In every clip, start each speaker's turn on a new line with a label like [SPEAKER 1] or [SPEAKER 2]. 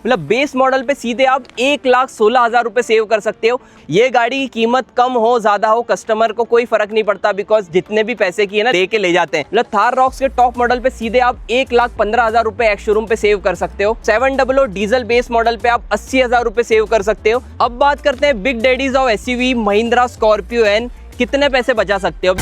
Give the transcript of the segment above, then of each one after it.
[SPEAKER 1] मतलब base model पे सीधे आप 1,16,000 रुपए सेव कर सकते हो। ये गाड़ी की कीमत कम हो ज्यादा हो कस्टमर को कोई फर्क नहीं पड़ता, बिकॉज जितने भी पैसे की है ना दे के ले जाते हैं। मतलब थार रॉक्स के टॉप मॉडल पे सीधे आप 1,15,000 रुपए एक्स शोरूम पे सेव कर सकते हो। 700 डीजल बेस मॉडल पे आप 80,000 रुपए सेव कर सकते हो। अब बात करते हैं big daddies of SUV Mahindra Scorpio N, कितने पैसे बचा सकते हो।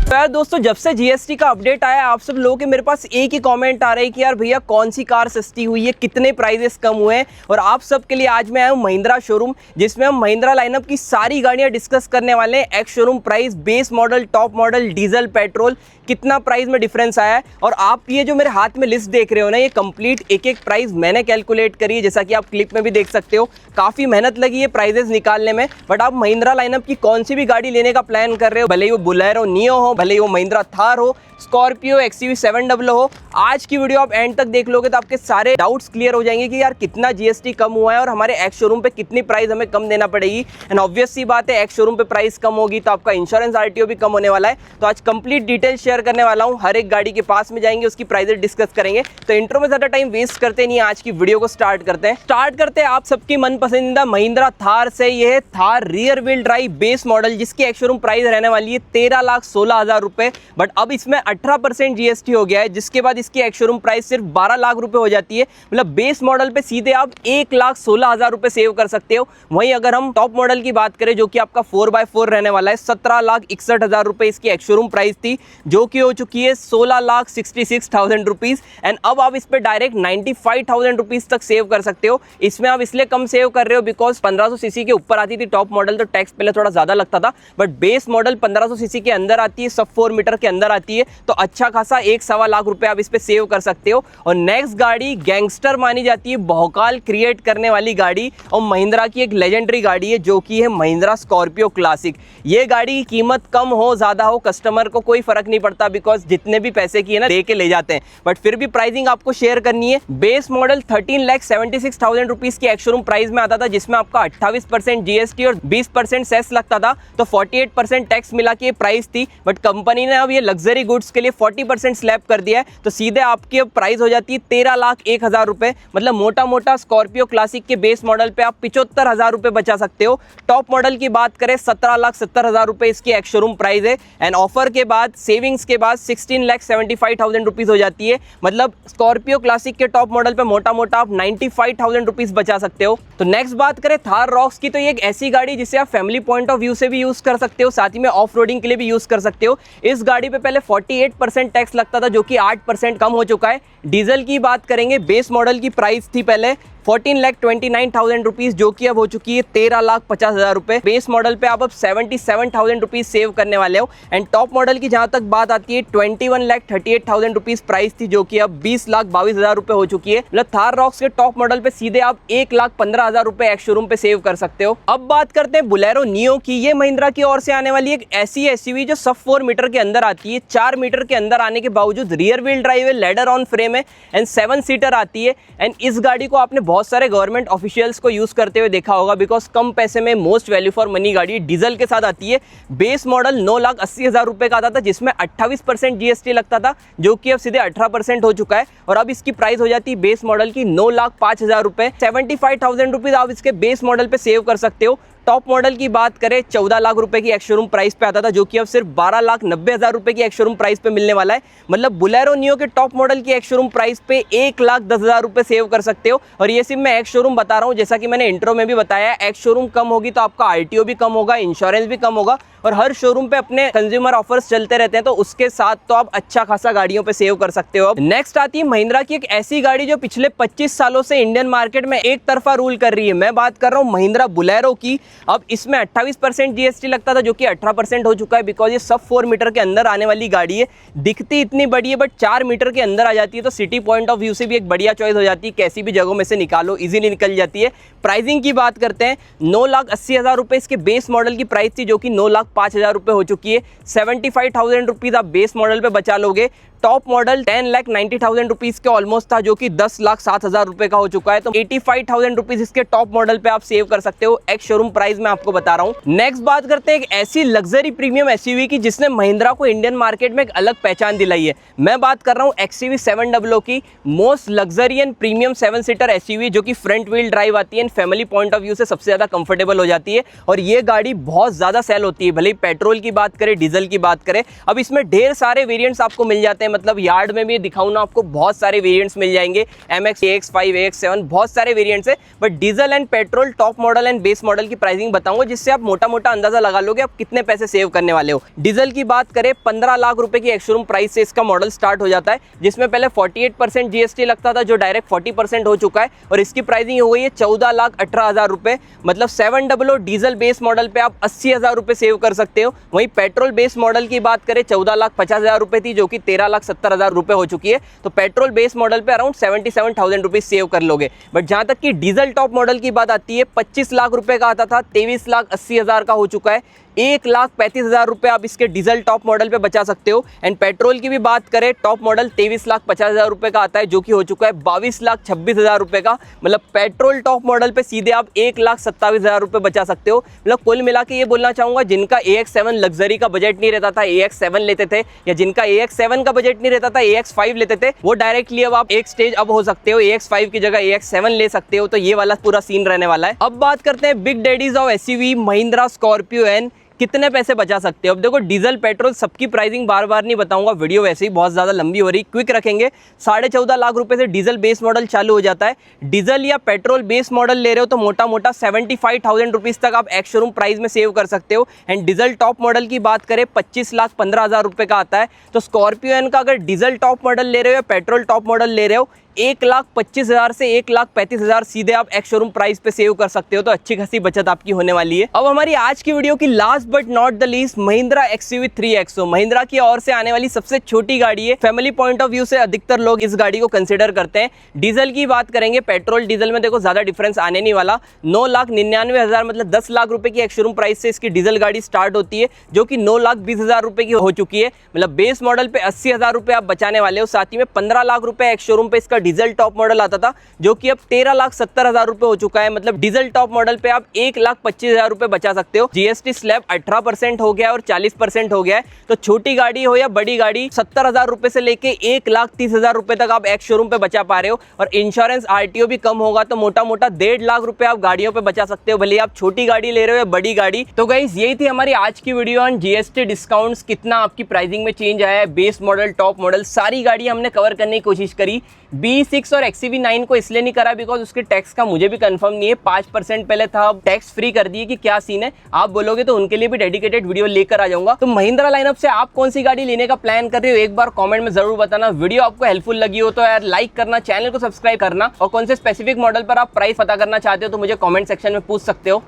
[SPEAKER 1] तो यार दोस्तों, जब से जीएसटी का अपडेट आया आप सब लोगों के मेरे पास एक ही कमेंट आ रही है कि यार भैया कौन सी कार सस्ती हुई है, कितने प्राइजेस कम हुए हैं। और आप सब के लिए आज मैं आया हूँ महिंद्रा शोरूम, जिसमें हम महिंद्रा लाइनअप की सारी गाड़ियां डिस्कस करने वाले हैं। Ex showroom price, base model, top model, diesel, petrol, कितना प्राइस में डिफरेंस आया है। और आप ये जो मेरे हाथ में लिस्ट देख रहे हो ना, ये कंप्लीट एक एक प्राइस मैंने कैलकुलेट करी है, जैसा कि आप क्लिप में भी देख सकते हो। काफी मेहनत लगी है प्राइजेस निकालने में। बट आप महिंद्रा लाइनअप की कौन सी भी गाड़ी लेने का प्लान कर रहे हो, भले ही वो बोलेरो नियो हो, भले ही वो महिंद्रा थार हो, स्कॉर्पियो, एक्सयूवी 700 हो, आज की वीडियो आप एंड तक देख लोगे तो आपके सारे डाउट्स क्लियर हो जाएंगे कि यार कितना जीएसटी कम हुआ है और हमारे एक्स शोरूम पे कितनी प्राइस हमें कम देना पड़ेगी। एंड ऑब्वियस सी बात है, एक्स शोरूम पे प्राइस कम होगी तो आपका इंश्योरेंस आरटीओ भी कम होने वाला है। तो आज कंप्लीट डिटेल शेयर करने वाला हूँ, हर एक गाड़ी के पास में जाएंगे, उसकी प्राइसेस डिस्कस करेंगे। तो इंट्रो में ज्यादा टाइम वेस्ट करते नहीं, आज की वीडियो को स्टार्ट करते हैं आप सबकी मन पसंदीदा महिंद्रा थार से। यह है Thar rear wheel drive base model, जिसकी एक्स शोरूम प्राइस रहने वाली है 13,16,000 रुपए। बट अब इसमें 18% जीएसटी हो गया है, जिसके बाद इसकी एक्स शोरूम प्राइस सिर्फ 12 लाख रुपए हो जाती है। मतलब बेस मॉडल पे सीधे आप 1,16,000 रुपए सेव कर सकते हो। वहीं अगर हम टॉप मॉडल की बात करें, जो कि आपका 4x4 रहने वाला है, 17,61,000 रुपए इसकी एक्स शोरूम प्राइस थी, जो कि हो चुकी है 16,66,000 रुपीज। एंड अब आप इस पे डायरेक्ट 95,000 रुपीज तक सेव कर सकते हो। इसमें आप इसलिए कम सेव कर रहे हो बिकॉज 1500 सीसी के ऊपर आती थी टॉप मॉडल, तो टैक्स पहले थोड़ा ज्यादा लगता था। बट बेस मॉडल 1500 सीसी के अंदर आती है, सब 4 मीटर के अंदर आती है, तो अच्छा खासा 1.25 लाख रुपए आप इस पे सेव कर सकते हो। और नेक्स्ट गाड़ी गैंगस्टर मानी जाती है, भौकाल क्रिएट करने वाली गाड़ी, और महिंद्रा की एक लेजेंडरी गाड़ी है, जो कि है महिंद्रा स्कॉर्पियो क्लासिक। ये गाड़ी की कीमत कम हो ज्यादा हो कस्टमर को कोई फर्क नहीं पड़ता, बिकॉज जितने भी पैसे की है ना दे के ले जाते हैं। बट फिर भी प्राइसिंग आपको शेयर करनी है। बेस मॉडल 13,76,000 रुपीज की एक्स शोरूम प्राइस में आता था, जिसमें आपका 28% जीएसटी और 20% सेस लगता था, तो 48% टैक्स मिला के प्राइस थी। बट कंपनी ने अब ये लग्जरी गुड्स के लिए 40% स्लैब कर दिया है, तो सीधे आपकी अब प्राइस हो जाती है 13,01,000 रुपए। मतलब मोटा मोटा स्कॉर्पियो क्लासिक के बेस मॉडल पे आप 75,000 रुपए बचा सकते हो। टॉप मॉडल की बात करें 17,70,000 रुपए इसकी एक्स शोरूम प्राइस है। एंड ऑफर के बाद, सेविंग्स के बाद 16,75,000 रुपीज हो जाती है। मतलब स्कॉर्पियो क्लासिक के टॉप मॉडल पे मोटा मोटा आप 95,000 रुपीज बचा सकते हो। तो नेक्स्ट बात करें थार रॉक्स की, तो ये एक ऐसी गाड़ी जिसे आप फैमिली पॉइंट ऑफ व्यू से भी यूज कर सकते हो, साथ ही में ऑफ रोडिंग के लिए भी यूज कर सकते हो। इस गाड़ी पे पहले 48% टैक्स लगता था, जो कि 8% कम हो चुका है। डीजल की बात करेंगे, बेस मॉडल की प्राइस थी पहले 14,29,000 रुपीज, जो कि अब हो चुकी है 13,50,000 रुपए। बेस मॉडल पे आप अब 77,000 रुपीज सेव करने वाले हो। एंड टॉप मॉडल की जहां तक बात आती है 21,38,000 रुपीज प्राइस थी, जो कि अब 20,22,000 रुपए हो चुकी है। मतलब थार रॉक्स के टॉप मॉडल पे सीधे आप 1,15,000 रुपए एक्स शोरूम पे सेव कर सकते हो। अब बात करते हैं बोलेरो नियो की। ये महिंद्रा की ओर से आने वाली एक ऐसी एसयूवी जो सब 4 मीटर के अंदर आती है। 4 मीटर के अंदर आने के बावजूद रियर व्हील ड्राइव है, लेडर ऑन फ्रेम है, एंड 7 सीटर आती है। एंड इस गाड़ी को आपने बहुत सारे गवर्नमेंट ऑफिशियल्स को यूज करते हुए देखा होगा, बिकॉज कम पैसे में मोस्ट वैल्यू फॉर मनी गाड़ी डीजल के साथ आती है। बेस मॉडल 9,80,000 रुपए का आता था, जिसमें 28% जीएसटी लगता था, जो कि अब सीधे 18% हो चुका है। और अब इसकी प्राइस हो जाती है बेस मॉडल की 9,05,000 रुपए। 75,000 रुपीज आप इसके बेस मॉडल पे सेव कर सकते हो। टॉप मॉडल की बात करें 14 लाख रुपए की एक्स शोरूम प्राइस पे आता था, जो कि अब सिर्फ 12,90,000 रुपए की एक्स शोरूम प्राइस पे मिलने वाला है। मतलब बोलेरो नियो के टॉप मॉडल की एक्स शोरूम प्राइस पे 1,10,000 रुपए सेव कर सकते हो। और ये सिर्फ मैं एक्स शोरूम बता रहा हूँ, जैसा कि मैंने इंट्रो में भी बताया, एक्स शोरूम कम होगी तो आपका आरटीओ भी कम होगा, इंश्योरेंस भी कम होगा, और हर शोरूम पे अपने कंज्यूमर ऑफर्स चलते रहते हैं, तो उसके साथ तो आप अच्छा खासा गाड़ियों पे सेव कर सकते हो। अब नेक्स्ट आती है महिंद्रा की एक ऐसी गाड़ी जो पिछले 25 सालों से इंडियन मार्केट में एक तरफा रूल कर रही है। मैं बात कर रहा हूँ महिंद्रा बोलेरो की। अब इसमें 28% जीएसटी लगता था, जो कि 18% हो चुका है, बिकॉज ये सब 4 मीटर के अंदर आने वाली गाड़ी है। दिखती इतनी बड़ी है, बट 4 मीटर के अंदर आ जाती है, तो सिटी पॉइंट ऑफ व्यू से भी एक बढ़िया चॉइस हो जाती है। कैसी भी जगहों में से निकालो, इजीली निकल जाती है। प्राइसिंग की बात करते हैं, 9,80,000 रुपए इसके बेस मॉडल की प्राइस थी, जो कि 9,05,000 रुपए हो चुकी है। 75,000 रुपीज आप बेस मॉडल पे बचा लोगे। टॉप मॉडल 10,90,000 रुपीज के ऑलमोस्ट था, जो कि 10,07,000 रुपए का हो चुका है। तो 85,000 रुपीज इसके टॉप मॉडल पे आप सेव कर सकते हो। एक्स शोरूम प्राइस प्राइस मैं आपको बता रहा हूँ। नेक्स्ट बात करते हैं एक ऐसी लग्जरी प्रीमियम एसयूवी की जिसने महिंद्रा को इंडियन मार्केट में एक अलग पहचान दिलाई है। मैं बात कर रहा हूँ XUV 700 की, most luxury and premium 7 seater SUV जो कि फ्रंट व्हील ड्राइव आती है and family point of view से सबसे ज्यादा कंफर्टेबल हो जाती है और ये गाड़ी बहुत ज्यादा सेल होती है, भले ही पेट्रोल की बात करें डीजल की बात करें। अब इसमें ढेर सारे वेरिएंट्स आपको मिल जाते हैं, मतलब यार्ड में भी दिखाऊं ना आपको बहुत सारे वेरिएंट्स मिल जाएंगे, MX, AX5, AX7 बहुत सारे वेरिएंट्स है। But diesel and petrol top model and base model की प्राइसिंग बताऊंगा जिससे आप मोटा मोटा अंदाजा लगा लोगे आप कितने पैसे सेव करने वाले हो। डीजल की बात करें 15 लाख रुपए की एक्स शोरूम प्राइस से इसका मॉडल स्टार्ट हो जाता है, जिसमें पहले 48% GST लगता था जो डायरेक्ट 40% हो चुका है और इसकी प्राइसिंग हो गई है 14,18,000 रुपए। मतलब 700 डीजल बेस मॉडल पे आप 80,000 रुपए सेव कर सकते हो। वहीं पेट्रोल बेस मॉडल की बात करें 14,50,000 रुपए थी जो कि 13,70,000 रुपए हो चुकी है, तो पेट्रोल बेस मॉडल पे अराउंड 77,000 रुपीज सेव कर लोगे। बट जहां तक कि डीजल टॉप मॉडल की बात आती है 25 लाख रुपए का आता था, 23,80,000 का हो चुका है, 1,35,000 रुपए आप इसके डीजल टॉप मॉडल पे बचा सकते हो। एंड पेट्रोल की भी बात करें टॉप मॉडल 23,50,000 रुपए का आता है जो कि हो चुका है 22,26,000 रुपए का। मतलब पेट्रोल टॉप मॉडल पे सीधे आप 1,27,000 रुपए बचा सकते हो। मतलब कुल मिला के ये बोलना चाहूंगा जिनका AX7 लग्जरी का बजट नहीं रहता था AX7 लेते थे, या जिनका AX7 का बजट नहीं रहता था AX5 लेते थे, वो डायरेक्टली अब आप एक स्टेज अब हो सकते हो, AX5 की जगह AX7 ले सकते हो। तो ये वाला पूरा सीन रहने वाला है। अब बात करते हैं big daddies of SUV Mahindra Scorpio N, कितने पैसे बचा सकते हो। अब देखो डीजल पेट्रोल सबकी प्राइसिंग बार बार नहीं बताऊंगा, वीडियो वैसे ही बहुत ज्यादा लंबी हो रही, क्विक रखेंगे। 14.5 लाख रुपए से डीजल बेस मॉडल चालू हो जाता है। डीजल या पेट्रोल बेस मॉडल ले रहे हो तो मोटा मोटा 75,000 रुपीज तक आप एक्स शोरूम प्राइस में सेव कर सकते हो। एंड डीजल टॉप मॉडल की बात करें 25,15,000 रुपए का आता है। तो स्कॉर्पियो एन का अगर डीजल टॉप मॉडल ले रहे हो या पेट्रोल टॉप मॉडल ले रहे हो 1,25,000 से 1,35,000 सीधे आप एक्स शोरूम प्राइस पे सेव कर सकते हो। तो अच्छी खासी बचत आपकी होने वाली है। अब हमारी आज की वीडियो की last but not the least Mahindra XUV 3XO, Mahindra की ओर से आने वाली सबसे छोटी गाड़ी है। फैमिली पॉइंट ऑफ व्यू से अधिकतर लोग इस गाड़ी को कंसिडर करते हैं। डीजल की बात करेंगे, पेट्रोल डीजल में देखो ज्यादा डिफरेंस आने नहीं वाला। 9,99,000 मतलब 10 लाख रुपए की एक्स शोरूम प्राइस से इसकी डीजल गाड़ी स्टार्ट होती है जो कि 9,20,000 रुपए की हो चुकी है। मतलब बेस मॉडल पे 80,000 रुपए आप बचाने वाले हो। साथ ही में 15 लाख रुपए एक्स शोरूम पे इसका डीजल टॉप मॉडल आता था जो कि अब 13,70,000 रुपए हो चुका है। मतलब डीजल टॉप मॉडल पे आप 1,25,000 रुपए बचा सकते हो। जीएसटी स्लैब 18% हो गया और 40% हो गया है। तो छोटी गाड़ी हो या बड़ी गाड़ी 70,000 रुपए से लेके 1,30,000 रुपए तक आप एक्स शोरूम पे बचा पा रहे हो। और इंश्योरेंस RTO भी कम होगा तो मोटा मोटा 1.5 लाख रुपए आप गाड़ियों पे बचा सकते हो, भले आप छोटी गाड़ी ले रहे हो या बड़ी गाड़ी। तो गाइस यही थी हमारी आज की वीडियो ऑन GST डिस्काउंट्स, कितना आपकी प्राइसिंग में चेंज आया है, बेस मॉडल टॉप मॉडल सारी गाड़ी हमने कवर करने की कोशिश करी। B6 और XUV 9 को इसलिए नहीं करा बिकॉज उसके टैक्स का मुझे भी कंफर्म नहीं है। 5% पहले था, अब टैक्स फ्री कर दिए कि क्या सीन है। आप बोलोगे तो उनके लिए भी डेडिकेटेड वीडियो लेकर आ जाऊंगा। तो महिंद्रा लाइनअप से आप कौन सी गाड़ी लेने का प्लान कर रहे हो एक बार कमेंट में जरूर बताना। वीडियो आपको हेल्पफुल लगी हो तो यार लाइक करना, चैनल को सब्सक्राइब करना और कौन से स्पेसिफिक मॉडल पर आप प्राइस पता करना चाहते हो तो मुझे कमेंट सेक्शन में पूछ सकते हो।